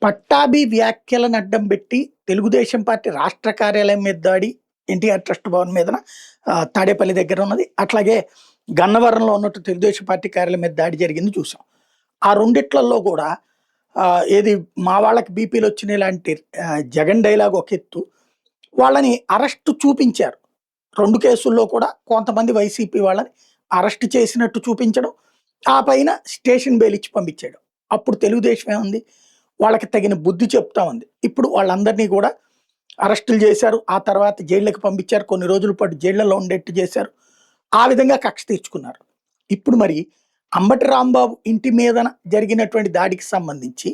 పట్టాభి వ్యాఖ్యలను అడ్డం పెట్టి తెలుగుదేశం పార్టీ రాష్ట్ర కార్యాలయం మీద దాడి, ఎన్టీఆర్ ట్రస్ట్ భవన్ మీదన తాడేపల్లి దగ్గర ఉన్నది. అట్లాగే గన్నవరంలో ఉన్నట్టు తెలుగుదేశం పార్టీ కార్యాలయం మీద దాడి జరిగింది చూసాం. ఆ రెండిట్లలో కూడా ఏది మా వాళ్ళకి బీపీలు వచ్చినాయి లాంటి జగన్ డైలాగ్ ఒక ఎత్తు, వాళ్ళని అరెస్ట్ చూపించారు. 2 కేసుల్లో కూడా కొంతమంది వైసీపీ వాళ్ళని అరెస్ట్ చేసినట్టు చూపించడం, ఆ పైన స్టేషన్ బెయిల్ ఇచ్చి పంపించాడు. అప్పుడు తెలుగుదేశం ఏముంది, వాళ్ళకి తగిన బుద్ధి చెప్తా ఉంది. ఇప్పుడు వాళ్ళందరినీ కూడా అరెస్టులు చేశారు, ఆ తర్వాత జైళ్ళకి పంపించారు, కొన్ని రోజుల పాటు జైళ్లలో ఉండేట్టు చేశారు. ఆ విధంగా కక్ష తీర్చుకున్నారు. ఇప్పుడు మరి అంబటి రాంబాబు ఇంటి మీదన జరిగినటువంటి దాడికి సంబంధించి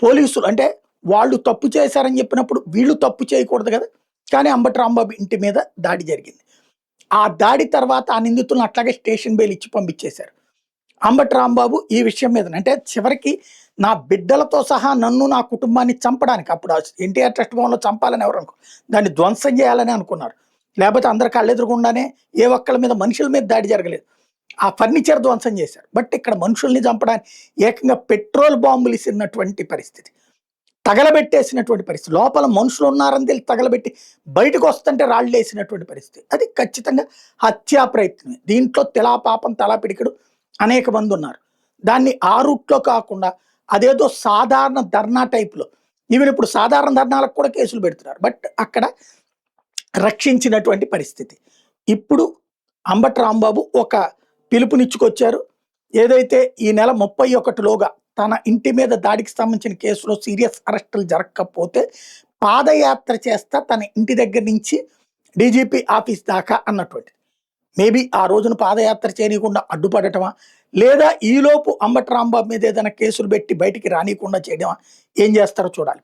పోలీసులు అంటే వాళ్ళు తప్పు చేశారని చెప్పినప్పుడు వీళ్ళు తప్పు చేయకూడదు కదా, కానీ అంబటి రాంబాబు ఇంటి మీద దాడి జరిగింది. ఆ దాడి తర్వాత ఆ నిందితులను అట్లాగే స్టేషన్ బెయిల్ ఇచ్చి పంపించేశారు. అంబటి రాంబాబు ఈ విషయం మీద అంటే చివరికి నా బిడ్డలతో సహా నన్ను నా కుటుంబాన్ని చంపడానికి, అప్పుడు ఎన్టీఆర్ ట్రస్ట్ భవన్లో చంపాలని ఎవరు అనుకో, దాన్ని ధ్వంసం చేయాలని అనుకున్నారు. లేకపోతే అందరి కళ్ళెదురుగుండానే ఏ ఒక్కళ్ళ మీద మనుషుల మీద దాడి జరగలేదు, ఆ ఫర్నిచర్ ధ్వంసం చేశారు. బట్ ఇక్కడ మనుషుల్ని చంపడానికి ఏకంగా పెట్రోల్ బాంబులు ఇసిరినటువంటి పరిస్థితి, తగలబెట్టేసినటువంటి పరిస్థితి, లోపల మనుషులు ఉన్నారని తెలిసి తగలబెట్టి బయటకు వస్తుంటే రాళ్ళు వేసినటువంటి పరిస్థితి. అది ఖచ్చితంగా హత్యా ప్రయత్నమే. దీంట్లో తెలా పాపం తలా పిడికడు అనేక మంది ఉన్నారు. దాన్ని ఆ రూట్లో కాకుండా అదేదో సాధారణ ధర్నా టైప్లో, ఈవెన్ ఇప్పుడు సాధారణ ధర్నాలకు కూడా కేసులు పెడుతున్నారు, బట్ అక్కడ రక్షించినటువంటి పరిస్థితి. ఇప్పుడు అంబటి రాంబాబు ఒక పిలుపునిచ్చుకొచ్చారు. ఏదైతే ఈ నెల 31లోగా తన ఇంటి మీద దాడికి సంబంధించిన కేసులో సీరియస్ అరెస్టులు జరగకపోతే పాదయాత్ర చేస్తా తన ఇంటి దగ్గర నుంచి డీజీపీ ఆఫీస్ దాకా అన్నటువంటి, మేబీ ఆ రోజున పాదయాత్ర చేయకుండా అడ్డుపడటమా, లేదా ఈలోపు అంబటి రాంబాబు మీద ఏదైనా కేసులు పెట్టి బయటికి రానియకుండా చేయడమా, ఏం చేస్తారో చూడాలి.